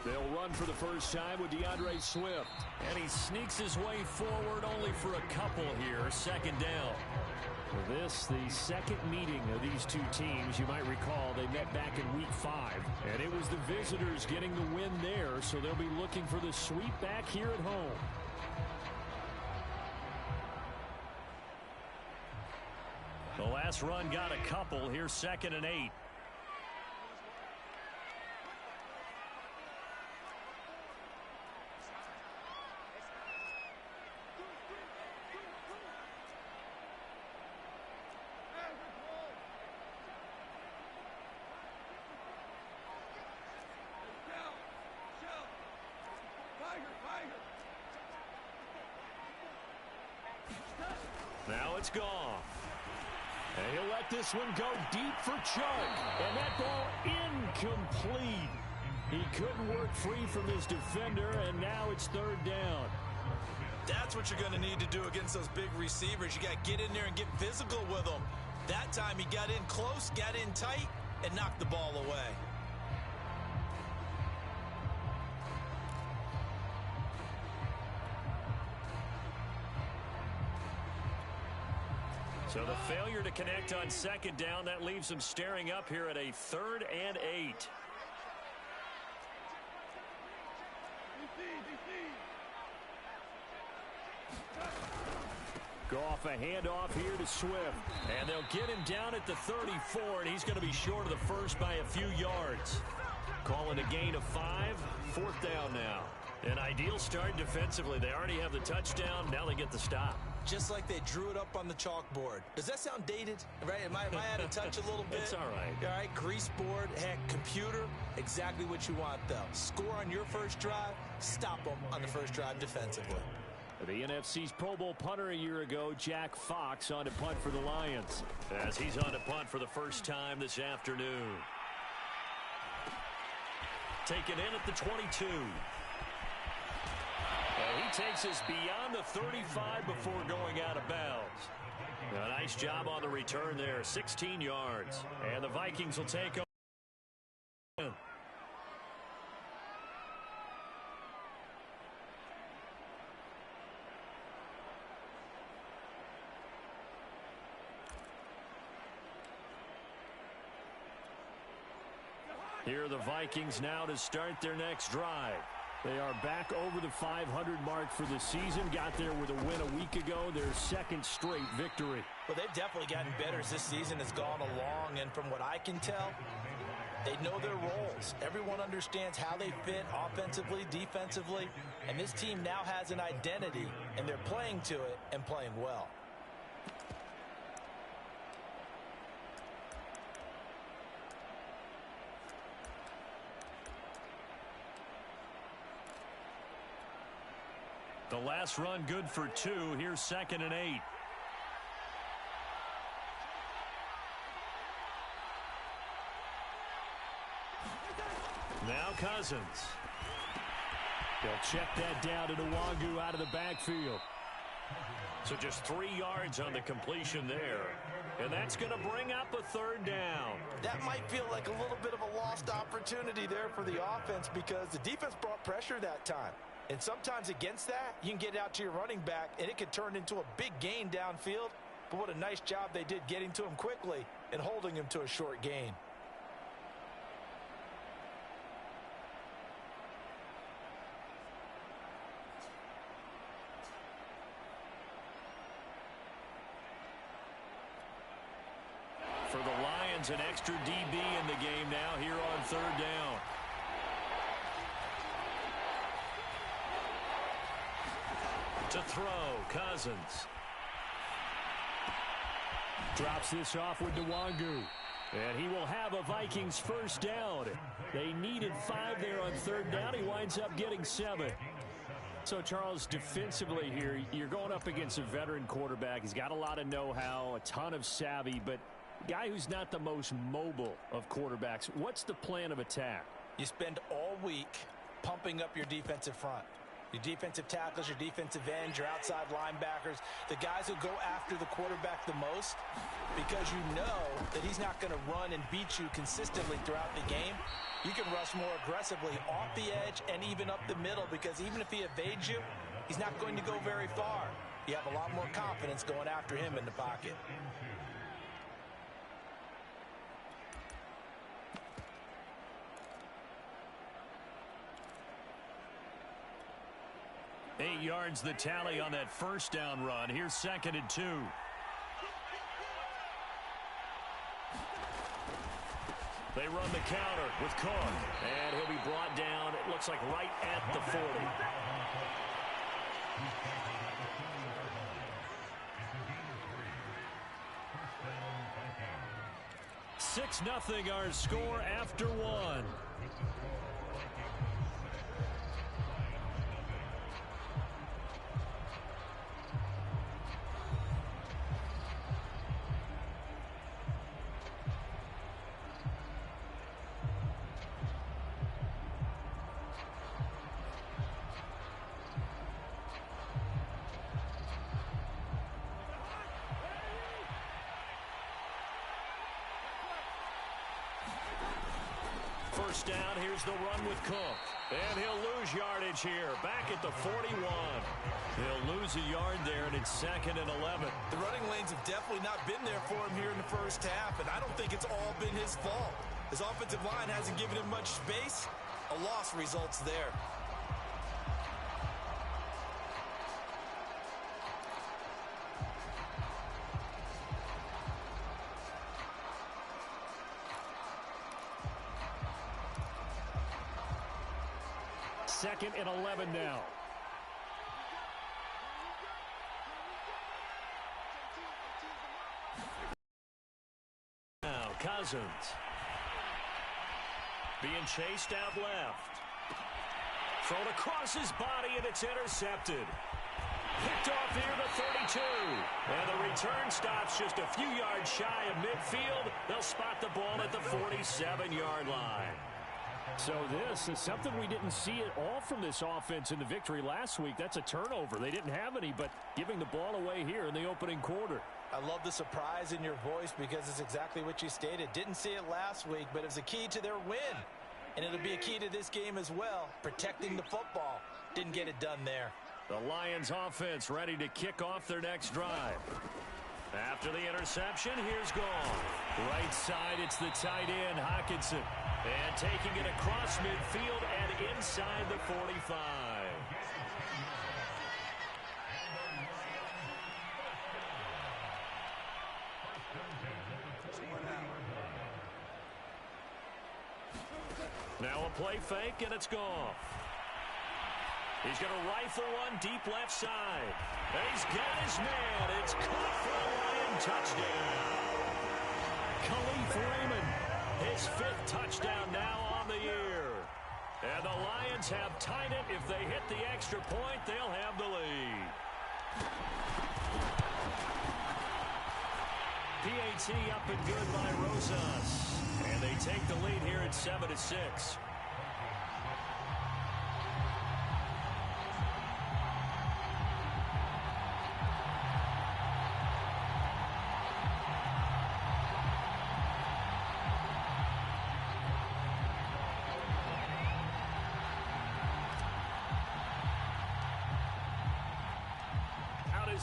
They'll run for the first time with DeAndre Swift. And he sneaks his way forward only for a couple here. Second down. For this, the second meeting of these two teams. You might recall they met back in Week 5. And it was the visitors getting the win there, so they'll be looking for the sweep back here at home. The last run got a couple. Here's 2nd and 8. Now it's gone. And he'll let this one go deep for Chuck. And that ball incomplete. He couldn't work free from his defender, and now it's 3rd down. That's what you're going to need to do against those big receivers. You got to get in there and get physical with them. That time he got in close, got in tight, and knocked the ball away. So the failure to connect on 2nd down, that leaves them staring up here at a 3rd and 8. Goff a handoff here to Swift. And they'll get him down at the 34, and he's going to be short of the first by a few yards. Calling a gain of 5, 4th down now. An ideal start defensively. They already have the touchdown. Now they get the stop. Just like they drew it up on the chalkboard. Does that sound dated? Right? Am I out of touch a little bit? It's all right. All right, grease board, heck, computer, exactly what you want, though. Score on your first drive, stop them on the first drive defensively. The NFC's Pro Bowl punter a year ago, Jack Fox, on to punt for the Lions. As he's on to punt for the first time this afternoon. Taken in at the 22. And he takes us beyond the 35 before going out of bounds. A nice job on the return there, 16 yards. And the Vikings will take over. Here are the Vikings now to start their next drive. They are back over the 500 mark for the season. Got there with a win a week ago, their second straight victory. Well, they've definitely gotten better as this season has gone along, and from what I can tell, they know their roles. Everyone understands how they fit offensively, defensively, and this team now has an identity, and they're playing to it and playing well. The last run good for 2. Here's 2nd and 8. Now Cousins. They'll check that down to Nwangu out of the backfield. So just 3 yards on the completion there. And that's going to bring up a 3rd down. That might feel like a little bit of a lost opportunity there for the offense because the defense brought pressure that time. And sometimes against that, you can get out to your running back, and it can turn into a big gain downfield. But what a nice job they did getting to him quickly and holding him to a short gain. For the Lions, an extra DB in the game now here on 3rd down. To throw, Cousins. Drops this off with Nwangu. And he will have a Vikings first down. They needed 5 there on 3rd down. He winds up getting 7. So, Charles, defensively here, you're going up against a veteran quarterback. He's got a lot of know-how, a ton of savvy, but a guy who's not the most mobile of quarterbacks. What's the plan of attack? You spend all week pumping up your defensive front. Your defensive tackles, your defensive ends, your outside linebackers, the guys who go after the quarterback the most, because you know that he's not going to run and beat you consistently throughout the game. You can rush more aggressively off the edge and even up the middle, because even if he evades you, he's not going to go very far. You have a lot more confidence going after him in the pocket. Eight yards the tally on that first down run. Here's 2nd and 2. They run the counter with Cook. And he'll be brought down, it looks like right at the 40. 6-0 our score after one. First down, here's the run with Cook. And he'll lose yardage here, back at the 41. He'll lose a yard there, and it's 2nd and 11. The running lanes have definitely not been there for him here in the first half, and I don't think it's all been his fault. His offensive line hasn't given him much space. A loss results there. Second and 11 now. Now Cousins. Being chased out left. Thrown across his body, and it's intercepted. Picked off here to 32. And the return stops just a few yards shy of midfield. They'll spot the ball at the 47-yard line. So this is something we didn't see at all from this offense in the victory last week. That's a turnover. They didn't have any, but giving the ball away here in the opening quarter. I love the surprise in your voice, because it's exactly what you stated. Didn't see it last week, but it was a key to their win. And it'll be a key to this game as well, protecting the football. Didn't get it done there. The Lions offense ready to kick off their next drive. After the interception, here's Gall. Right side, it's the tight end, Hockenson. And taking it across midfield and inside the 45. Now a play fake, and it's Goff. He's going to rifle one deep left side. And he's got his man. It's caught for a Lion touchdown. Khalif Raymond, his 5th touchdown now on the year. And the Lions have tied it. If they hit the extra point, they'll have the lead. PAT up and good by Rosas. And they take the lead here at 7-6.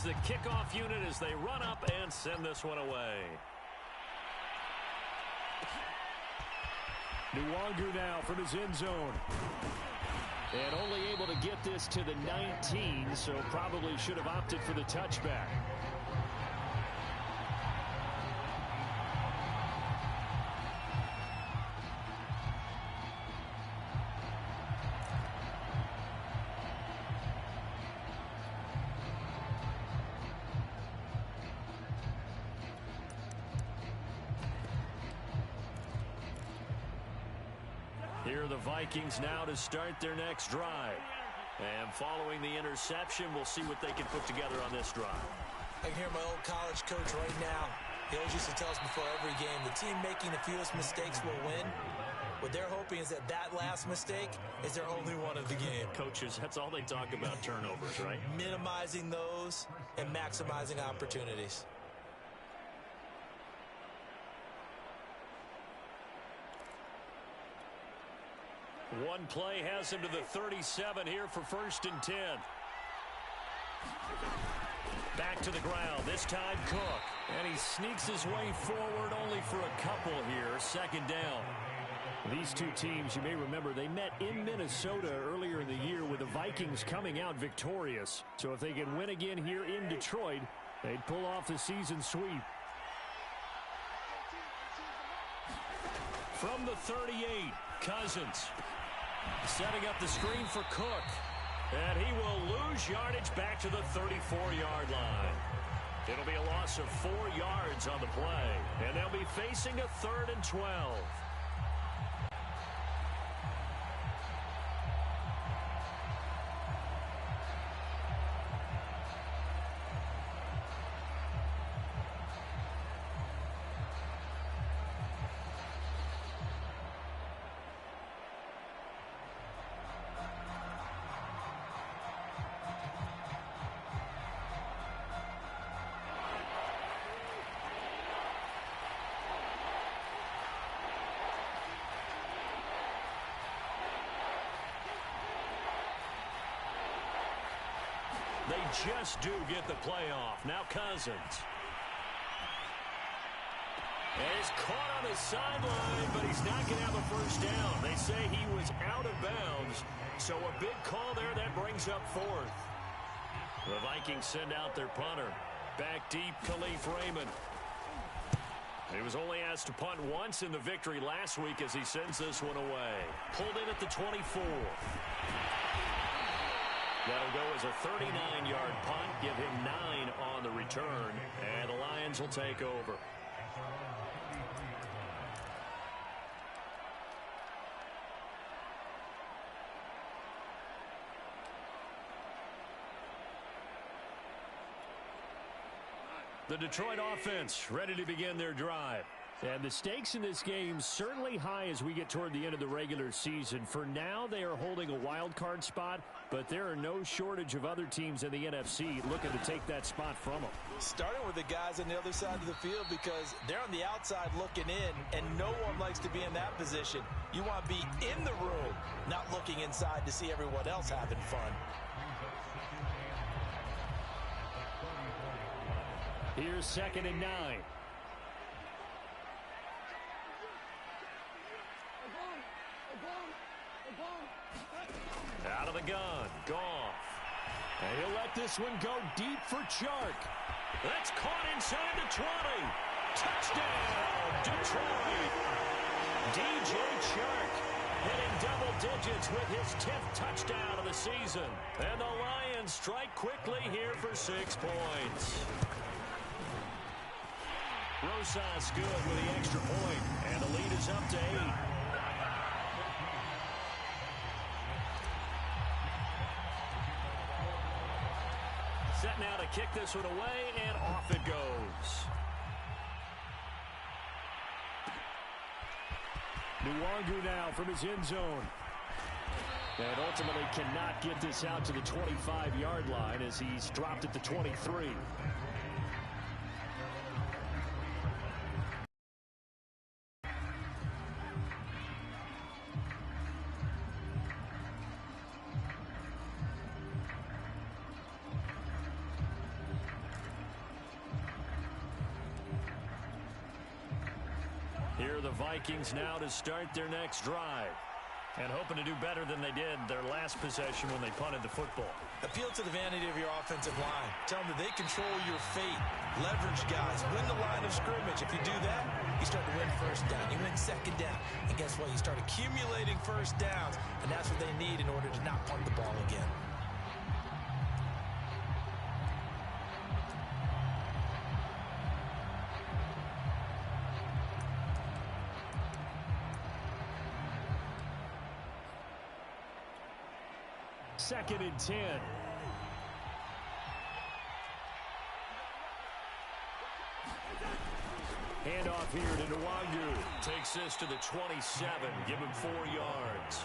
The kickoff unit as they run up and send this one away. Nwangu now from his end zone. And only able to get this to the 19, so probably should have opted for the touchback. Here are the Vikings now to start their next drive. And following the interception, we'll see what they can put together on this drive. I can hear my old college coach right now. He always used to tell us before every game, the team making the fewest mistakes will win. What they're hoping is that that last mistake is their only one of the game. Coaches, that's all they talk about, turnovers, right? Minimizing those and maximizing opportunities. One play has him to the 37 here for 1st and 10. Back to the ground, this time Cook. And he sneaks his way forward only for a couple here, 2nd down. These two teams, you may remember, they met in Minnesota earlier in the year with the Vikings coming out victorious. So if they can win again here in Detroit, they'd pull off the season sweep. From the 38, Cousins. Setting up the screen for Cook. And he will lose yardage back to the 34-yard line. It'll be a loss of 4 yards on the play. And they'll be facing a 3rd and 12. They just do get the playoff. Now Cousins. And he's caught on the sideline, but he's not going to have a 1st down. They say he was out of bounds, so a big call there that brings up 4th. The Vikings send out their punter. Back deep, Khalif Raymond. He was only asked to punt once in the victory last week as he sends this one away. Pulled in at the 24. That'll go as a 39-yard punt, give him 9 on the return, and the Lions will take over. The Detroit offense ready to begin their drive. And the stakes in this game certainly high as we get toward the end of the regular season. For now, they are holding a wild card spot, but there are no shortage of other teams in the NFC looking to take that spot from them. Starting with the guys on the other side of the field because they're on the outside looking in, and no one likes to be in that position. You want to be in the room, not looking inside to see everyone else having fun. Here's 2nd and 9. Out of the gun, Goff. And he'll let this one go deep for Chark. That's caught inside the 20. Touchdown, Detroit. DJ Chark hitting double digits with his 10th touchdown of the season. And the Lions strike quickly here for 6 points. Rosas good with the extra point, and the lead is up to 8. Set now to kick this one away, and off it goes. Nwangu now from his end zone. And ultimately cannot get this out to the 25-yard line as he's dropped at the 23. Vikings now to start their next drive. And hoping to do better than they did their last possession when they punted the football. Appeal to the vanity of your offensive line. Tell them that they control your fate. Leverage guys. Win the line of scrimmage. If you do that, you start to win 1st down. You win 2nd down. And guess what? You start accumulating 1st downs. And that's what they need in order to not punt the ball again. Second and 10. Handoff here to Nwangu. Takes this to the 27. Give him 4 yards.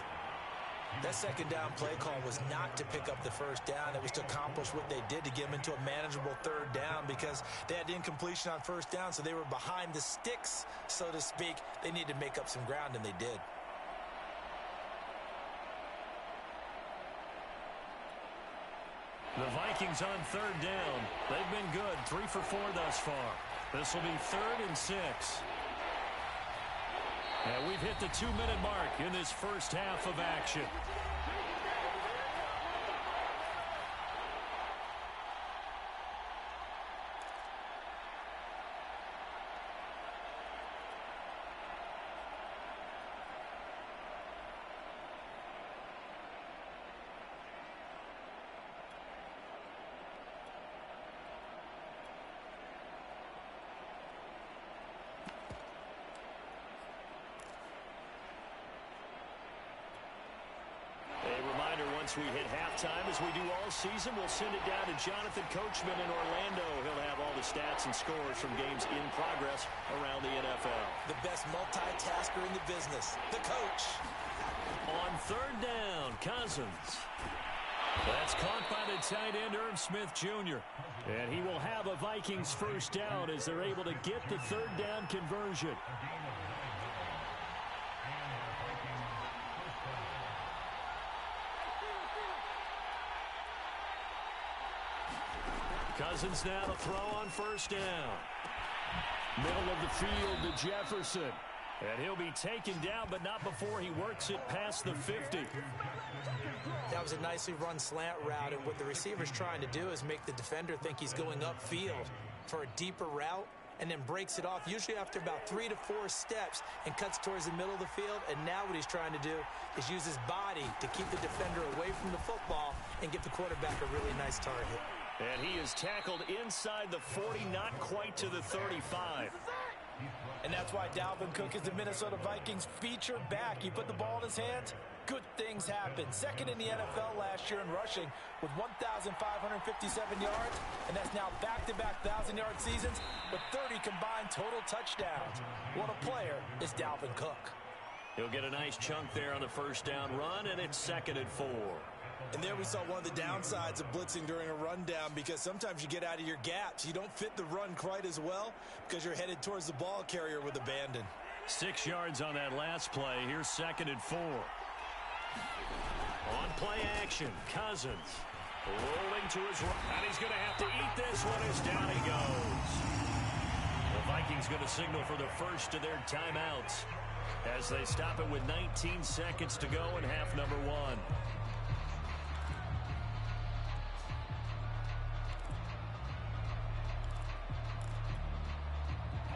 That second down play call was not to pick up the first down. It was to accomplish what they did to get them into a manageable third down because they had incompletion on first down, so they were behind the sticks, so to speak. They needed to make up some ground, and they did. The Vikings on third down. They've been good, 3 for 4 thus far. This will be 3rd and 6. And we've hit the 2-minute mark in this first half of action. Once we hit halftime, as we do all season, we'll send it down to Jonathan Coachman in Orlando. He'll have all the stats and scores from games in progress around the NFL. The best multitasker in the business, the coach. On third down, Cousins. That's caught by the tight end, Irv Smith Jr. And he will have a Vikings first down as they're able to get the third down conversion. Cousins now to throw on first down. Middle of the field to Jefferson. And he'll be taken down, but not before he works it past the 50. That was a nicely run slant route, and what the receiver's trying to do is make the defender think he's going upfield for a deeper route, and then breaks it off, usually after about 3 to 4 steps, and cuts towards the middle of the field. And now what he's trying to do is use his body to keep the defender away from the football and give the quarterback a really nice target. And he is tackled inside the 40, not quite to the 35. And that's why Dalvin Cook is the Minnesota Vikings feature back. You put the ball in his hands, good things happen. Second in the NFL last year in rushing with 1,557 yards, and that's now back-to-back 1,000-yard seasons with 30 combined total touchdowns. What a player is Dalvin Cook. He'll get a nice chunk there on the first down run, and it's 2nd and 4. And there we saw one of the downsides of blitzing during a rundown, because sometimes you get out of your gaps. You don't fit the run quite as well because you're headed towards the ball carrier with abandon. 6 yards on that last play. Here's 2nd and 4. On play action, Cousins rolling to his right. And he's going to have to eat this one as down he goes. The Vikings going to signal for the first of their timeouts as they stop it with 19 seconds to go in half number 1.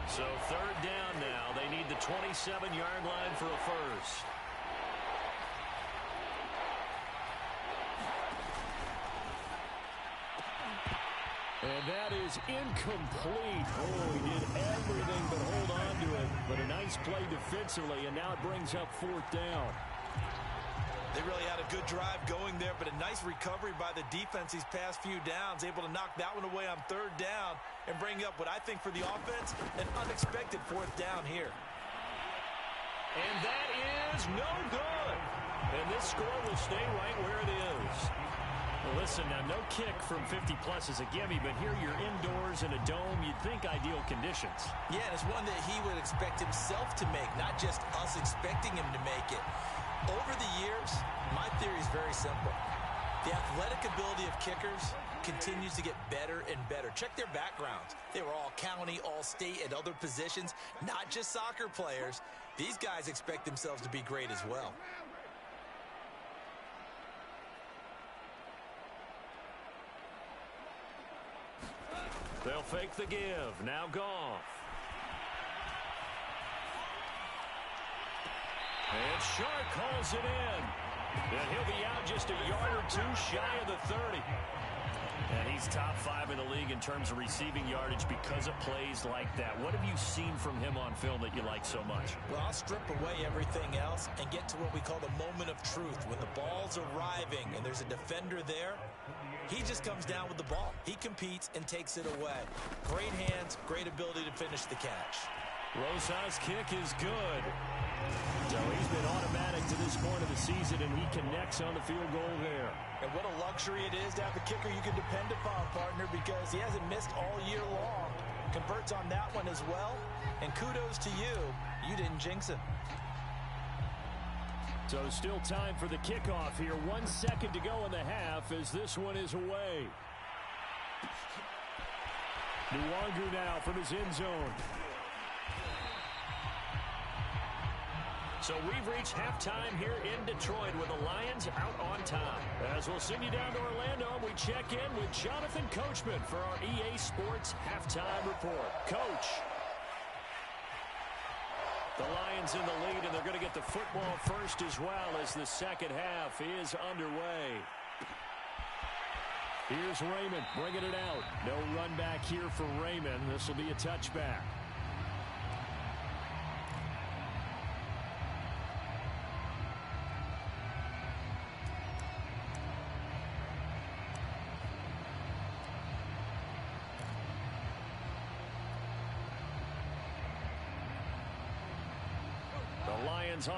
So 3rd down now. They need the 27-yard line for a first. And that is incomplete. Oh, he did everything but hold on to it. But a nice play defensively, and now it brings up 4th down. They really had a good drive going there, but a nice recovery by the defense these past few downs, able to knock that one away on 3rd down and bring up what I think for the offense, an unexpected 4th down here. And that is no good. And this score will stay right where it is. Well, listen, now no kick from 50-plus is a gimme, but here you're indoors in a dome. You'd think ideal conditions. Yeah, and it's one that he would expect himself to make, not just us expecting him to make it. Over the years, my theory is very simple. The athletic ability of kickers continues to get better and better. Check their backgrounds. They were all county, all state, at other positions, not just soccer players. These guys expect themselves to be great as well. They'll fake the give. Now Goff. And Shark calls it in. And he'll be out just a yard or two shy of the 30. And he's top 5 in the league in terms of receiving yardage because of plays like that. What have you seen from him on film that you like so much? Well, I'll strip away everything else and get to what we call the moment of truth. When the ball's arriving and there's a defender there, he just comes down with the ball. He competes and takes it away. Great hands, great ability to finish the catch. Rosas' kick is good. So he's been automatic to this point of the season, and he connects on the field goal there. And what a luxury it is to have a kicker you can depend upon, partner, because he hasn't missed all year long. Converts on that one as well. And kudos to you. You didn't jinx him. So still time for the kickoff here. 1 second to go in the half as this one is away. Nwangu now from his end zone. So we've reached halftime here in Detroit with the Lions out on top. As we'll send you down to Orlando, we check in with Jonathan Coachman for our EA Sports Halftime Report. Coach. The Lions in the lead, and they're going to get the football first as well as the second half is underway. Here's Raymond bringing it out. No run back here for Raymond. This will be a touchback.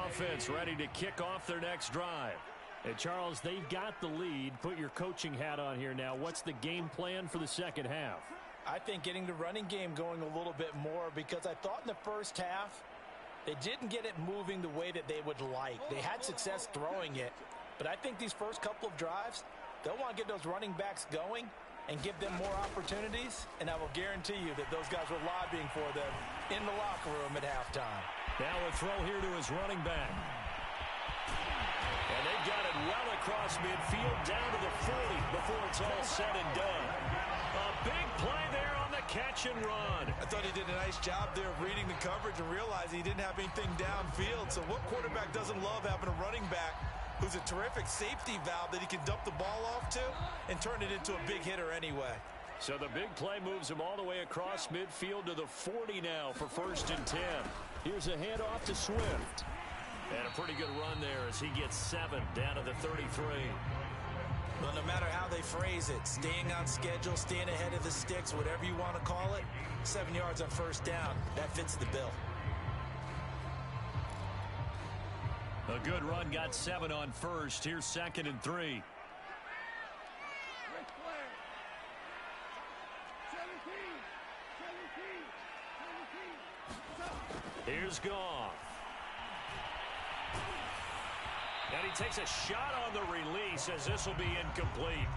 Offense ready to kick off their next drive. And Charles, they've got the lead. Put your coaching hat on here now. What's the game plan for the second half? I think getting the running game going a little bit more, because I thought in the first half they didn't get it moving the way that they would like. They had success throwing it, but I think these first couple of drives, they'll want to get those running backs going and give them more opportunities, and I will guarantee you that those guys were lobbying for them in the locker room at halftime. Now a throw here to his running back. And they've got it well across midfield down to the 40 before it's all said and done. A big play there on the catch and run. I thought he did a nice job there of reading the coverage and realizing he didn't have anything downfield. So what quarterback doesn't love having a running back who's a terrific safety valve that he can dump the ball off to and turn it into a big hitter anyway? So the big play moves him all the way across midfield to the 40 now for 1st and 10. Here's a handoff to Swift. And a pretty good run there as he gets 7 down to the 33. Well, no matter how they phrase it, staying on schedule, staying ahead of the sticks, whatever you want to call it, 7 yards on 1st down, that fits the bill. A good run, got 7 on 1st. Here's 2nd and 3. Here's Goff. And he takes a shot on the release as this will be incomplete.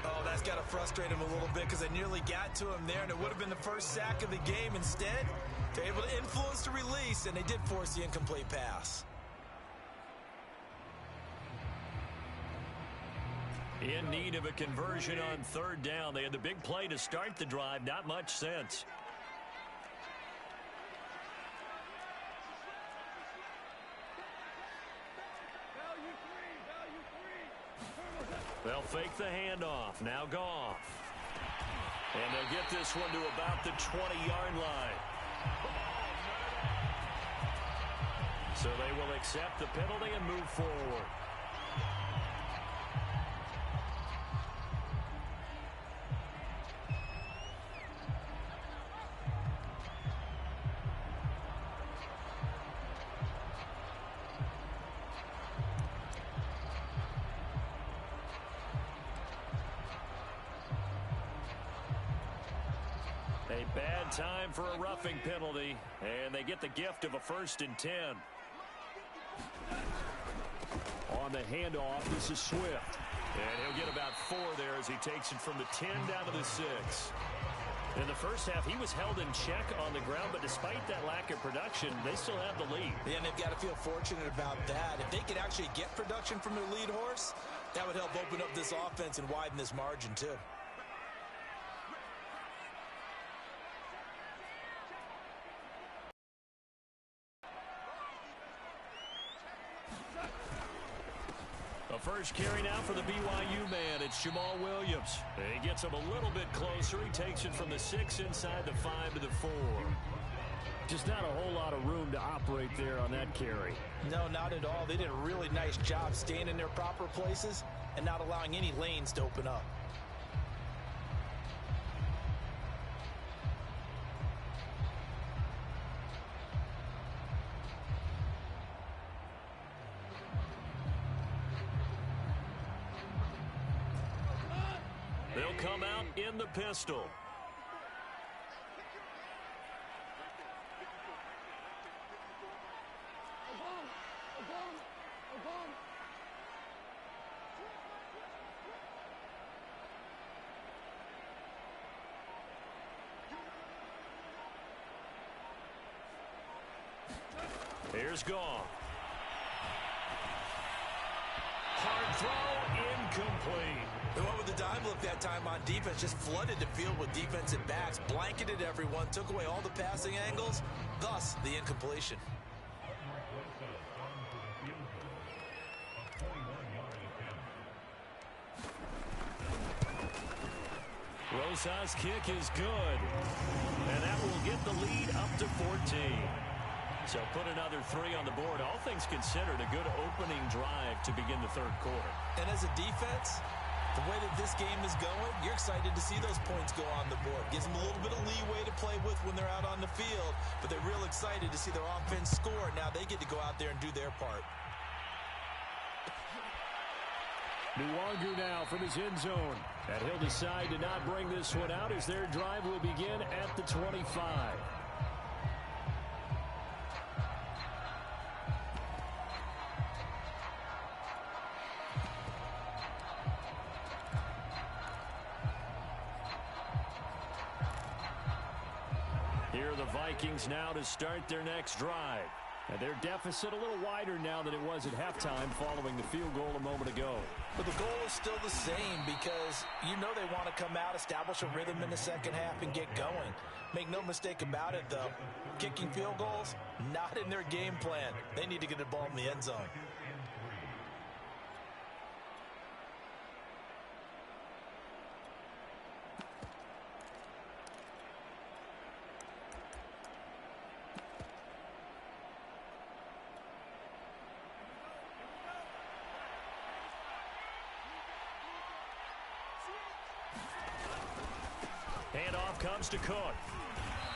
Oh, that's got to frustrate him a little bit because they nearly got to him there, and it would have been the first sack of the game. Instead, they're able to influence the release, and they did force the incomplete pass. In need of a conversion on 3rd down. They had the big play to start the drive. Not much sense. They'll fake the handoff. Now Goff. And they'll get this one to about the 20-yard line. So they will accept the penalty and move forward. A bad time for a roughing penalty, and they get the gift of a 1st and 10. On the handoff, this is Swift. And he'll get about 4 there as he takes it from the 10 down to the 6. In the first half, he was held in check on the ground, but despite that lack of production, they still have the lead. Yeah, and they've got to feel fortunate about that. If they could actually get production from their lead horse, that would help open up this offense and widen this margin, too. A first carry now for the BYU man. It's Jamal Williams. He gets him a little bit closer. He takes it from the 6 inside the 5 to the 4. Just not a whole lot of room to operate there on that carry. No, not at all. They did a really nice job staying in their proper places and not allowing any lanes to open up. They'll come out in the pistol. Here's Goff. Hard throw, incomplete. The one with the dime look that time on defense just flooded the field with defensive backs, blanketed everyone, took away all the passing angles, thus the incompletion. Rosas' kick is good, and that will get the lead up to 14. So put another 3 on the board. All things considered, a good opening drive to begin the third quarter. And as a defense, the way that this game is going, you're excited to see those points go on the board. Gives them a little bit of leeway to play with when they're out on the field, but they're real excited to see their offense score. Now they get to go out there and do their part. Nwangu now from his end zone. And he'll decide to not bring this one out as their drive will begin at the 25. Here are the Vikings now to start their next drive. And their deficit a little wider now than it was at halftime following the field goal a moment ago. But the goal is still the same because you know they want to come out, establish a rhythm in the second half, and get going. Make no mistake about it, though. Kicking field goals, not in their game plan. They need to get the ball in the end zone. Handoff comes to Cook.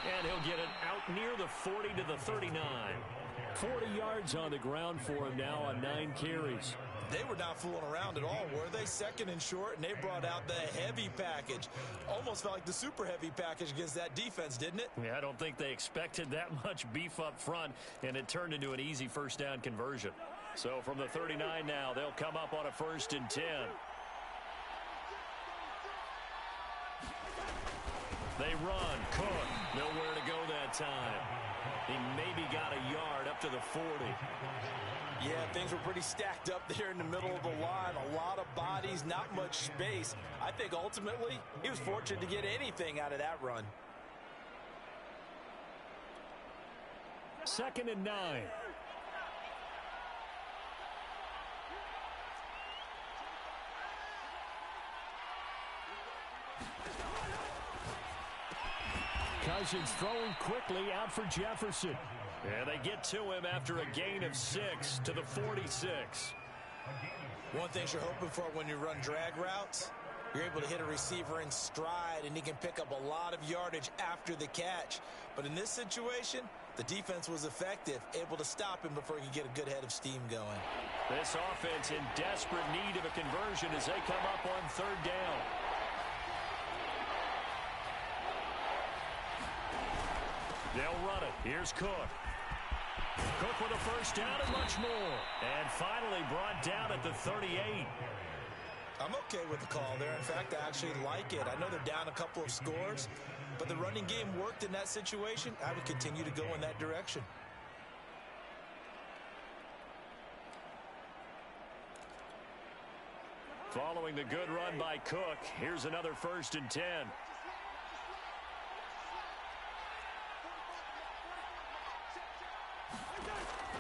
And he'll get it out near the 40 to the 39. 40 yards on the ground for him now on 9 carries. They were not fooling around at all, were they? Second and short, and they brought out the heavy package. Almost felt like the super heavy package against that defense, didn't it? Yeah, I don't think they expected that much beef up front, and it turned into an easy first down conversion. So from the 39 now, they'll come up on a 1st and 10. They run. Cook. Nowhere to go that time. He maybe got a yard up to the 40. Yeah, things were pretty stacked up there in the middle of the line. A lot of bodies, not much space. I think ultimately he was fortunate to get anything out of that run. 2nd and 9. Cousins throwing quickly out for Jefferson. And they get to him after a gain of 6 to the 46. One thing you're hoping for when you run drag routes, you're able to hit a receiver in stride, and he can pick up a lot of yardage after the catch. But in this situation, the defense was effective, able to stop him before he could get a good head of steam going. This offense in desperate need of a conversion as they come up on 3rd down. They'll run it. Here's Cook. Cook with a 1st down and much more. And finally brought down at the 38. I'm okay with the call there. In fact, I actually like it. I know they're down a couple of scores, but the running game worked in that situation. I would continue to go in that direction. Following the good run by Cook, here's another 1st and 10.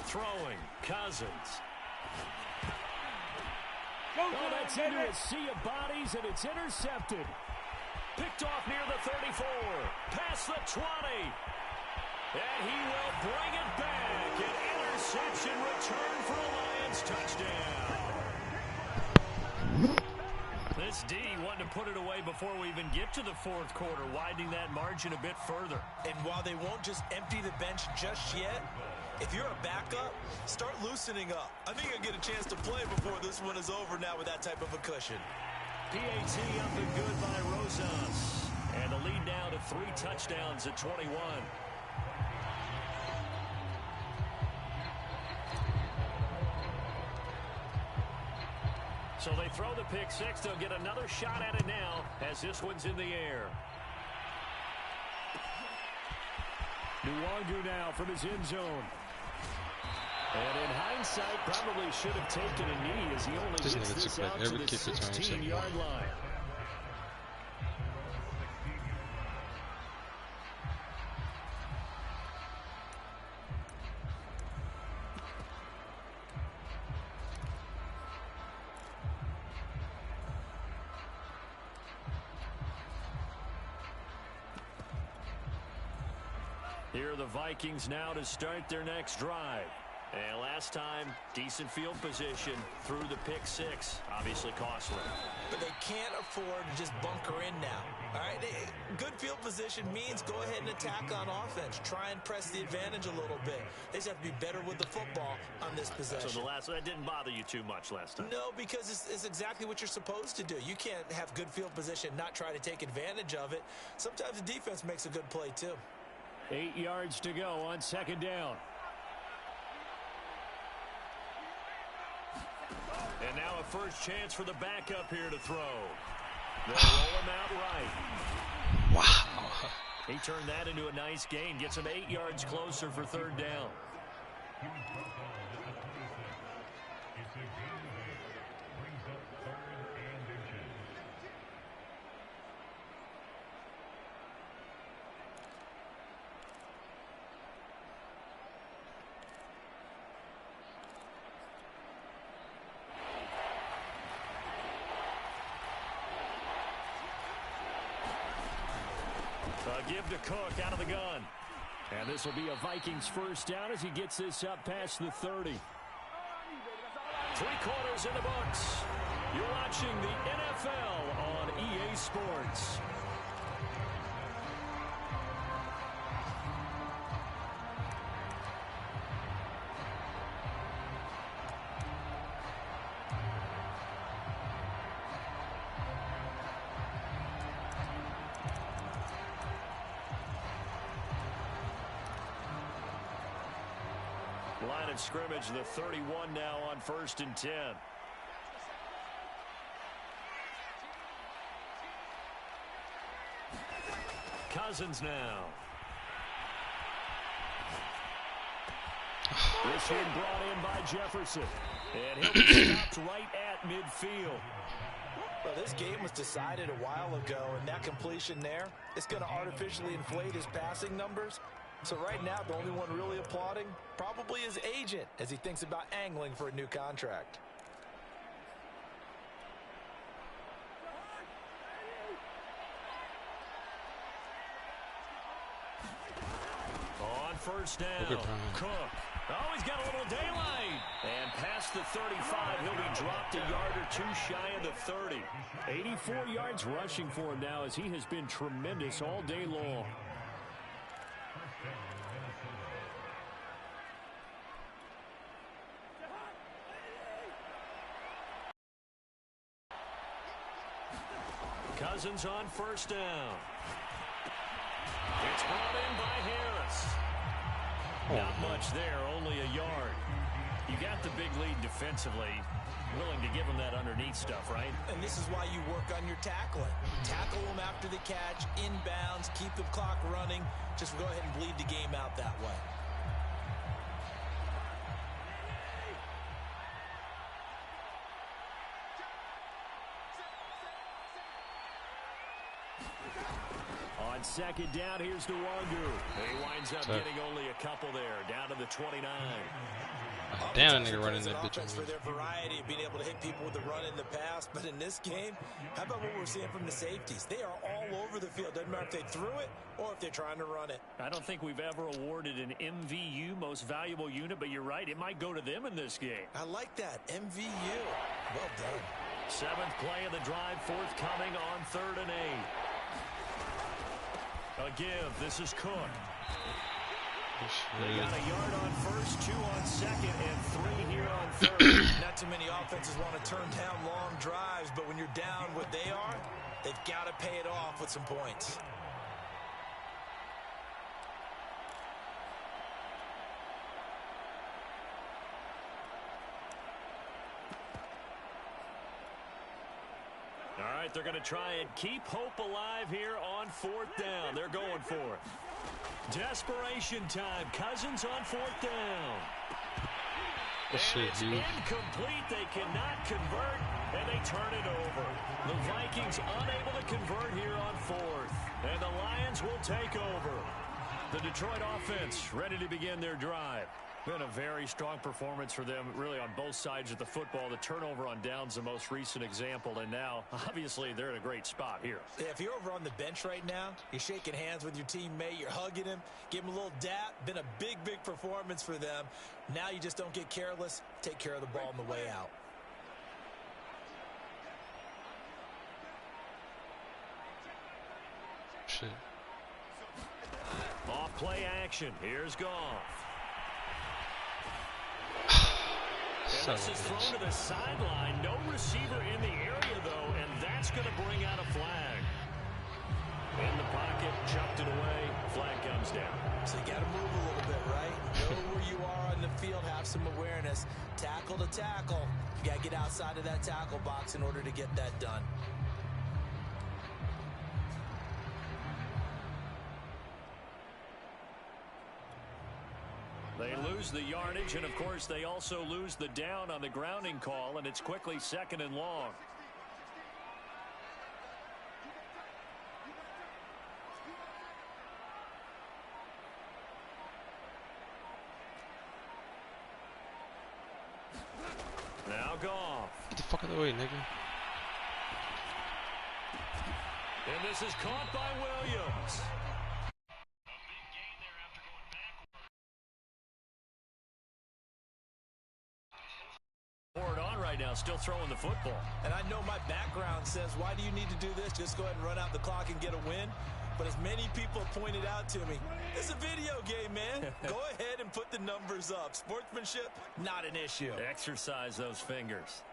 Throwing, Cousins. Oh, that's into a sea of bodies, and it's intercepted. Picked off near the 34, past the 20. And he will bring it back. An interception return for a Lions touchdown. This D wanted to put it away before we even get to the 4th quarter, widening that margin a bit further. And while they won't just empty the bench just yet, if you're a backup, start loosening up. I think you'll get a chance to play before this one is over now with that type of a cushion. PAT up and good by Rosas. And the lead now to 3 touchdowns at 21. So they throw the pick six. They'll get another shot at it now as this one's in the air. Nwangu now from his end zone. And in hindsight, probably should have taken a knee as he only gets this out to the 16-yard line. Here are the Vikings now to start their next drive. And last time, decent field position through the pick six. Obviously costly. But they can't afford to just bunker in now. All right, good field position means go ahead and attack on offense. Try and press the advantage a little bit. They just have to be better with the football on this possession. So that didn't bother you too much last time? No, because it's exactly what you're supposed to do. You can't have good field position, not try to take advantage of it. Sometimes the defense makes a good play too. 8 yards to go on second down. And now a first chance for the backup here to throw. They'll roll him out right. Wow. He turned that into a nice gain. Gets him 8 yards closer for third down. Give to Cook out of the gun. And this will be a Vikings first down as he gets this up past the 30. 3 quarters in the books. You're watching the NFL on EA Sports. Line of scrimmage, the 31 now on 1st and 10. Cousins now. This one brought in by Jefferson. And he'll be stopped right at midfield. Well, this game was decided a while ago, and that completion there is going to artificially inflate his passing numbers. So right now, the only one really applauding probably his agent as he thinks about angling for a new contract. On first down, Cook. Oh, he's got a little daylight. And past the 35, he'll be dropped a yard or two shy of the 30. 84 yards rushing for him now as he has been tremendous all day long. Cousins on first down. It's brought in by Harris. Not much there, only a yard. You got the big lead defensively. Willing to give him that underneath stuff, right? And this is why you work on your tackling. Tackle them after the catch, inbounds, keep the clock running. Just go ahead and bleed the game out that way. On second down, here's Nwangu. He winds up getting only a couple there, down to the 29. Down and they're running that bitch. For their variety of being able to hit people with the run in the pass, but in this game, how about what we're seeing from the safeties? They are all over the field. Doesn't matter if they threw it or if they're trying to run it. I don't think we've ever awarded an MVU, most valuable unit, but you're right, it might go to them in this game. I like that, MVU. Well done. 7th play of the drive, forthcoming on 3rd and 8. A give. This is Cook. They got a yard on first, 2 on second, and 3 here on third. Not too many offenses want to turn down long drives, but when you're down what they are, they've got to pay it off with some points. All right, they're going to try and keep hope alive here on 4th down. They're going for it. Desperation time. Cousins on 4th down. And it's incomplete. They cannot convert, and they turn it over. The Vikings unable to convert here on 4th, and the Lions will take over. The Detroit offense ready to begin their drive. Been a very strong performance for them, really, on both sides of the football. The turnover on downs, the most recent example, and now, obviously, they're in a great spot here. Yeah, if you're over on the bench right now, you're shaking hands with your teammate, you're hugging him, give him a little dap. Been a big, big performance for them. Now you just don't get careless. Take care of the ball on the way out. Shit. Off play action. Here's Goff. And this is thrown to the sideline. No receiver in the area, though, and that's going to bring out a flag. In the pocket, chucked it away. Flag comes down. So you got to move a little bit, right? Know where you are on the field. Have some awareness. Tackle to tackle. You got to get outside of that tackle box in order to get that done. They lose the yardage, and, of course, they also lose the down on the grounding call, and it's quickly 2nd and long. Now Goff. Get the fuck out of the way, nigga. And this is caught by Williams. On right now, still throwing the football. And I know my background says, why do you need to do this? Just go ahead and run out the clock and get a win. But as many people pointed out to me, it's a video game, man. Go ahead and put the numbers up. Sportsmanship, not an issue. Exercise those fingers.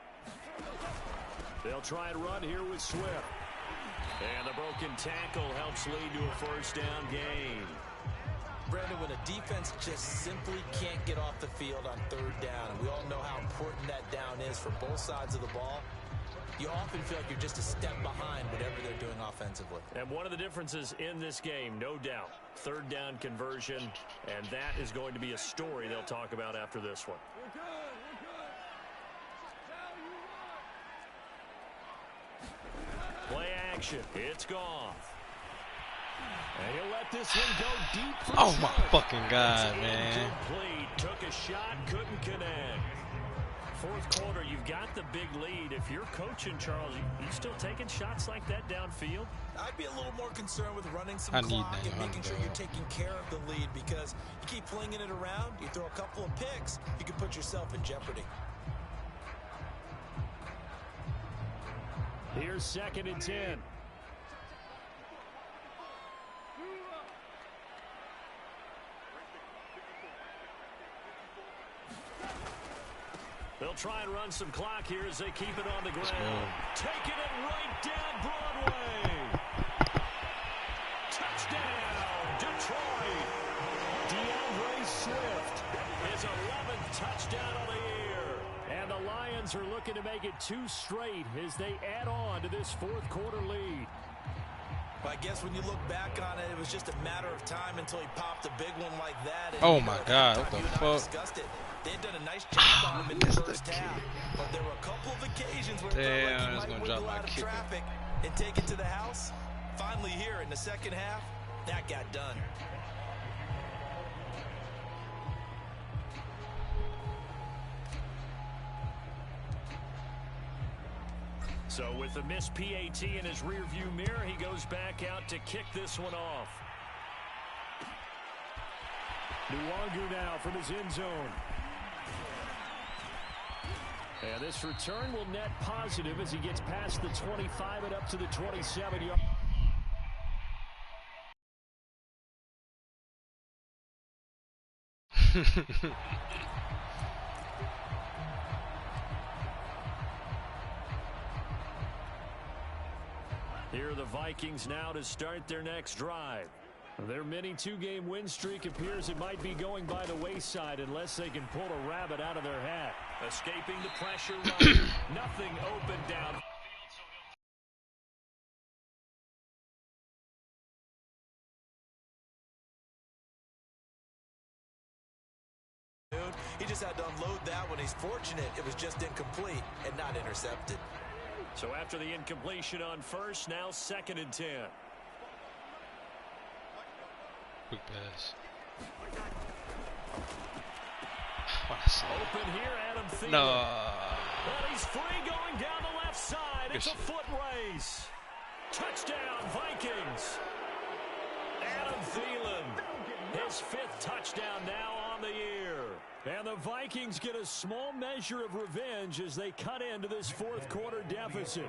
They'll try and run here with Swift. And the broken tackle helps lead to a 1st down gain. Brandon, when a defense just simply can't get off the field on 3rd down, and we all know how important that down is for both sides of the ball, you often feel like you're just a step behind whatever they're doing offensively. And one of the differences in this game, no doubt, 3rd down conversion, and that is going to be a story they'll talk about after this one. Play action. It's Goff. And he'll let this one go deep for Oh my Swift. fucking God, It's man. incomplete. Took a shot, couldn't connect. 4th quarter, you've got the big lead. If you're coaching, Charles, you still taking shots like that downfield? I'd be a little more concerned with running some I need clock that and making sure though. you're taking care of the lead, because you keep flinging it around, you throw a couple of picks, you can put yourself in jeopardy. Here's 2nd and 10. They'll try and run some clock here as they keep it on the ground. Taking it right down Broadway. Touchdown, Detroit. DeAndre Swift, his 11th touchdown of the year. And the Lions are looking to make it 2 straight as they add on to this 4th quarter lead. Well, I guess when you look back on it, it was just a matter of time until he popped a big one like that. And Oh my God, what the fuck? Discussed it. They had done a nice job on him in the 1st half, but there were a couple of occasions where it felt like he might wiggle out of traffic and take it to the house. Finally here in the 2nd half, that got done. So with the missed PAT in his rearview mirror, he goes back out to kick this one off. Nwangu now from his end zone. And this return will net positive as he gets past the 25 and up to the 27-yard. Here are the Vikings now to start their next drive. Their mini two-game win streak appears it might be going by the wayside unless they can pull a rabbit out of their hat. Escaping the pressure right. Nothing open down. He just had to unload that one. He's fortunate it was just incomplete and not intercepted. So after the incompletion on first, now 2nd and 10. Quick pass. Open here, Adam Thielen. No. Well, he's free going down the left side. It's a foot race. Touchdown, Vikings. Adam Thielen, his 5th touchdown now on the year. And the Vikings get a small measure of revenge as they cut into this 4th quarter deficit.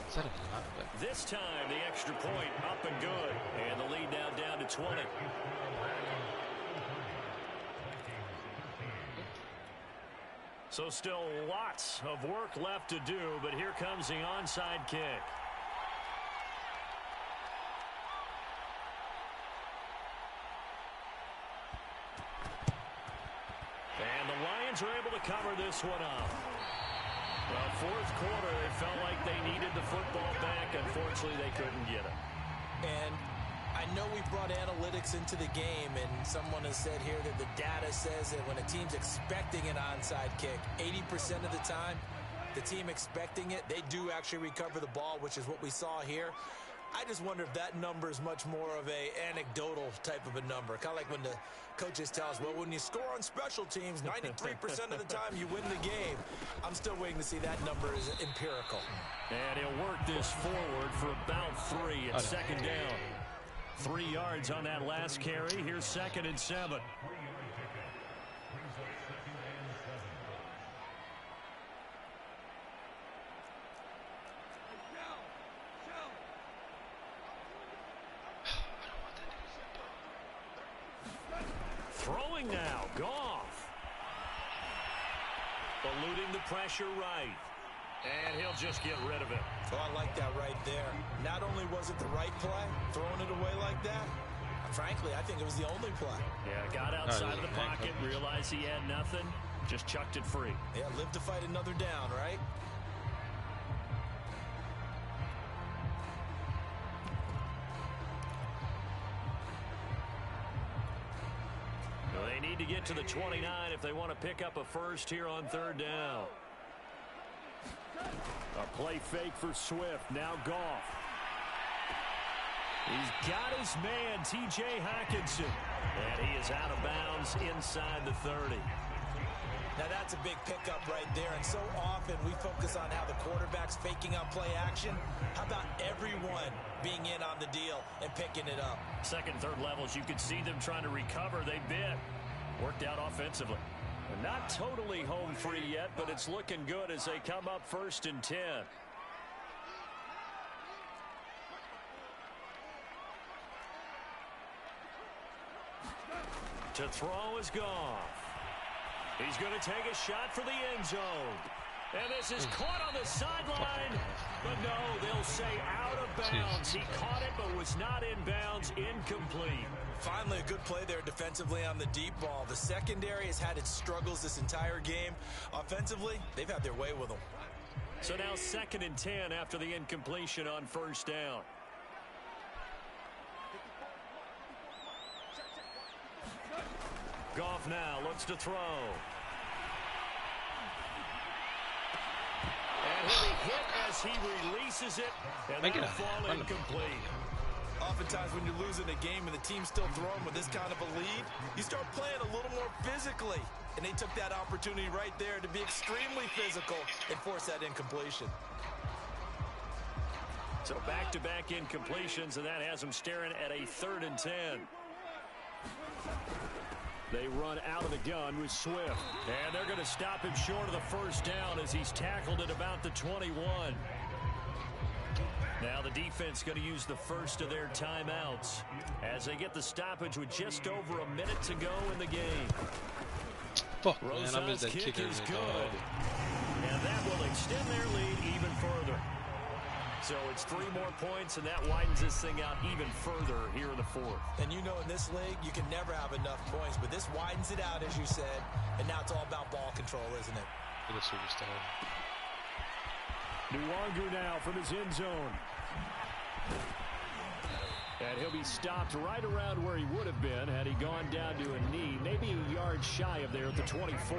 Is that a lot? This time, the extra point up and good. And the lead now down to 20. So still lots of work left to do, but here comes the onside kick. And the Lions are able to cover this one up. Well, 4th quarter, it felt like they needed the football back. Unfortunately, they couldn't get it. And I know we brought analytics into the game, and someone has said here that the data says that when a team's expecting an onside kick, 80% of the time, the team expecting it, they do actually recover the ball, which is what we saw here. I just wonder if that number is much more of a anecdotal type of a number. Kind of like when the coaches tell us, well, when you score on special teams, 93% of the time you win the game. I'm still waiting to see that number is empirical. And he'll work this forward for about 3 at 2nd down. 3 yards on that last carry. Here's 2nd and 7. Throwing now, Goff. Eluding the pressure right. And he'll just get rid of it. Oh, I like that right there. Not only was it the right play, throwing it away like that, frankly, I think it was the only play. Yeah, got outside of the pocket, realized he had nothing, just chucked it free. Yeah, live to fight another down, right? They need to get to the 29 if they want to pick up a first here on 3rd down. A play fake for Swift. Now Goff. He's got his man, T.J. Hockenson. And he is out of bounds inside the 30. Now that's a big pickup right there. And so often we focus on how the quarterback's faking out play action. How about everyone being in on the deal and picking it up? 2nd, 3rd levels, you could see them trying to recover. They bit. Worked out offensively. Not totally home free yet, but it's looking good as they come up 1st and 10. To throw is Goff. He's going to take a shot for the end zone. And this is caught on the sideline. But no, they'll say out of bounds. He caught it but was not in bounds. Incomplete. Finally, a good play there defensively on the deep ball. The secondary has had its struggles this entire game. Offensively, they've had their way with them. So now 2nd and 10 after the incompletion on 1st down. Goff now looks to throw. And he'll be hit as he releases it. And that'll fall incomplete. Oftentimes when you're losing a game and the team's still throwing with this kind of a lead, you start playing a little more physically. And they took that opportunity right there to be extremely physical and force that incompletion. So back-to-back incompletions, and that has them staring at a 3rd and 10. They run out of the gun with Swift. And they're going to stop him short of the 1st down as he's tackled at about the 21. Now the defense going to use the first of their timeouts as they get the stoppage with just over a minute to go in the game. Fuck, man, I missed that kick kicker. is good. And that will extend their lead even further. So it's 3 more points, and that widens this thing out even further here in the fourth. And you know in this league, you can never have enough points, but this widens it out, as you said, and now it's all about ball control, isn't it? For the superstar. Nwangu now from his end zone. And he'll be stopped right around where he would have been had he gone down to a knee, maybe a yard shy of there at the 24.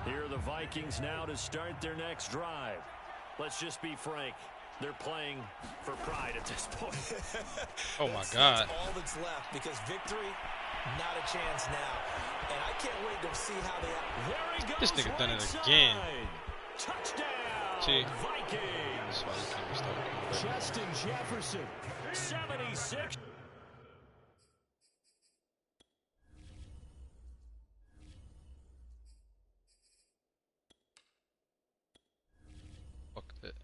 Here are the Vikings now to start their next drive. Let's just be frank. They're playing for pride at this point. Oh, my God. That's all that's left because victory, not a chance now. And I can't wait to see how they... There he goes. This nigga right done it side. again. Touchdown, See? Vikings. That's why you can't restart. Justin Jefferson, 76. Fuck that.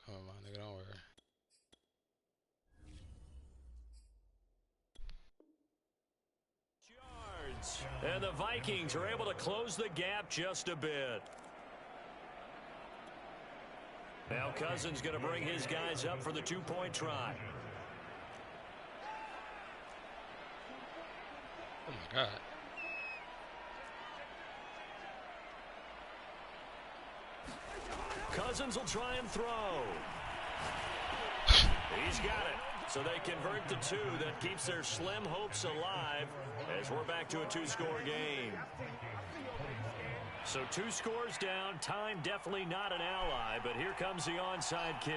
Come on, nigga, don't worry. Yards. And the Vikings are able to close the gap just a bit. Now Cousins going to bring his guys up for the 2-point try. Oh my God. Cousins will try and throw. He's got it. So they convert the 2. That keeps their slim hopes alive as we're back to a 2-score game. So 2 scores down. Time definitely not an ally, but here comes the onside kick.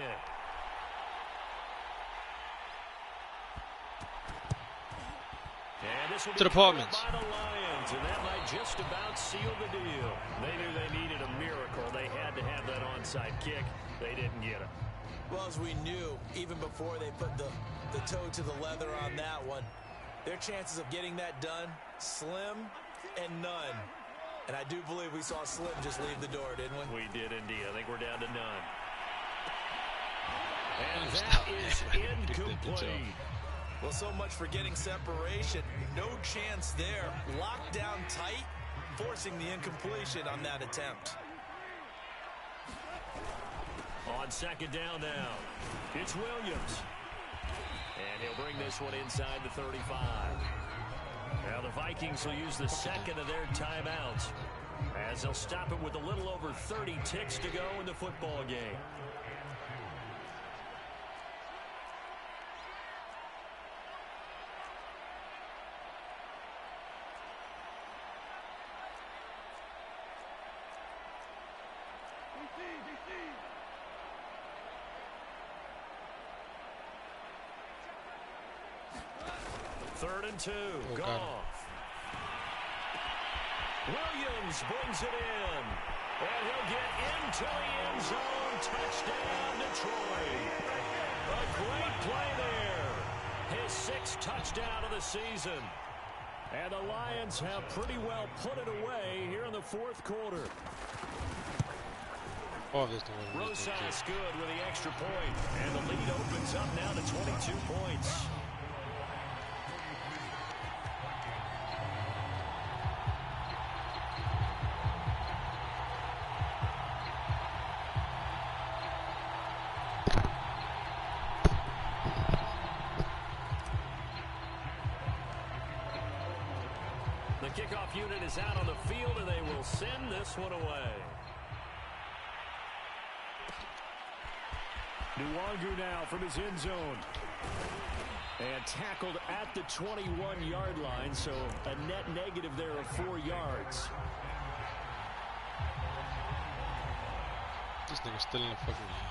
And this will be To the apartments. by the Lions, and that might just about seal the deal. They knew they needed a miracle. They had to have that onside kick. They didn't get it. Well, as we knew, even before they put the toe to the leather on that one, their chances of getting that done, slim and none. And I do believe we saw Slim just leave the door, didn't we? We did indeed. I think we're down to none. And that is incomplete. Well, so much for getting separation. No chance there. Locked down tight, forcing the incompletion on that attempt. On 2nd down now, it's Williams. And he'll bring this one inside the 35. Now the Vikings will use the 2nd of their timeouts as they'll stop it with a little over 30 ticks to go in the football game. Third and 2. Oh, Goff. Williams brings it in. And he'll get into the end zone. Touchdown, Detroit. A great play there. His 6th touchdown of the season. And the Lions have pretty well put it away here in the 4th quarter. Oh, this one. Rosas good with the extra point. And the lead opens up now to 22 points. The kickoff unit is out on the field, and they will send this one away. Nwangu now from his end zone. And tackled at the 21-yard line, so a net negative there of 4 yards. This nigga's still in the fucking game.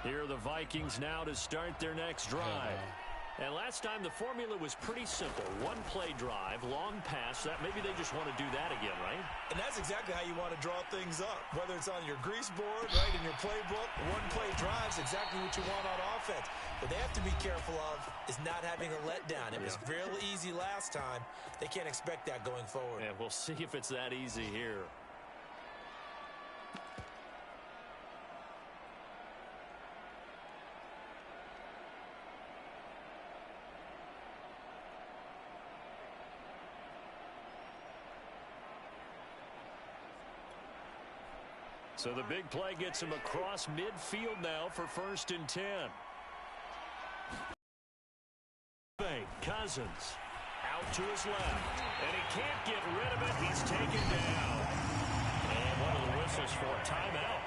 Here are the Vikings now to start their next drive. And last time the formula was pretty simple. One play drive, long pass. That maybe they just want to do that again, right? And that's exactly how you want to draw things up. Whether it's on your grease board, right, in your playbook, one play drive's exactly what you want on offense. What they have to be careful of is not having a letdown. It was real easy last time. They can't expect that going forward. And we'll see if it's that easy here. So the big play gets him across midfield now for 1st and 10. Cousins out to his left. And he can't get rid of it. He's taken down. And one of the whistles for a timeout.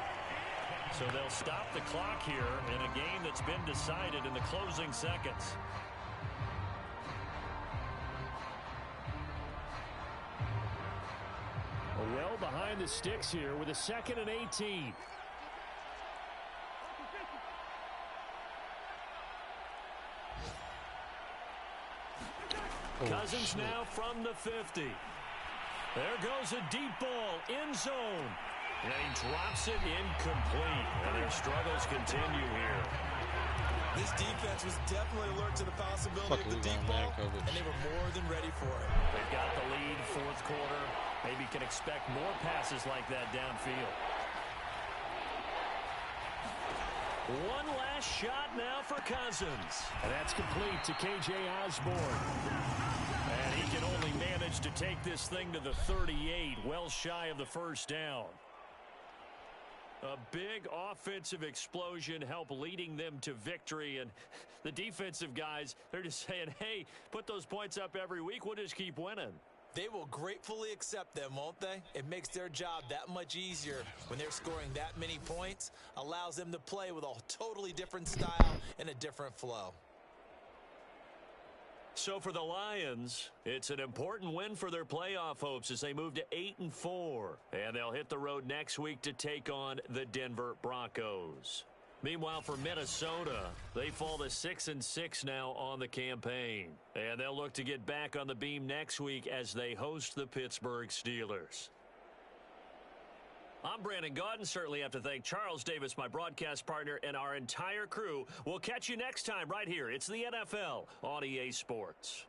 So they'll stop the clock here in a game that's been decided in the closing seconds. Well behind the sticks here with a 2nd and 18. Cousins now from the 50. There goes a deep ball, end zone. And he drops it incomplete. And their struggles continue here. This defense was definitely alert to the possibility of the deep ball, and they were more than ready for it. They've got the lead, 4th quarter. Maybe can expect more passes like that downfield. One last shot now for Cousins. And that's complete to K.J. Osborne. And he can only manage to take this thing to the 38, well shy of the 1st down. A big offensive explosion helped leading them to victory. And the defensive guys, they're just saying, hey, put those points up every week. We'll just keep winning. They will gratefully accept them, won't they? It makes their job that much easier when they're scoring that many points. Allows them to play with a totally different style and a different flow. So for the Lions, it's an important win for their playoff hopes as they move to 8-4. And they'll hit the road next week to take on the Denver Broncos. Meanwhile, for Minnesota, they fall to 6-6 now on the campaign. And they'll look to get back on the beam next week as they host the Pittsburgh Steelers. I'm Brandon Gaudin. Certainly have to thank Charles Davis, my broadcast partner, and our entire crew. We'll catch you next time right here. It's the NFL on EA Sports.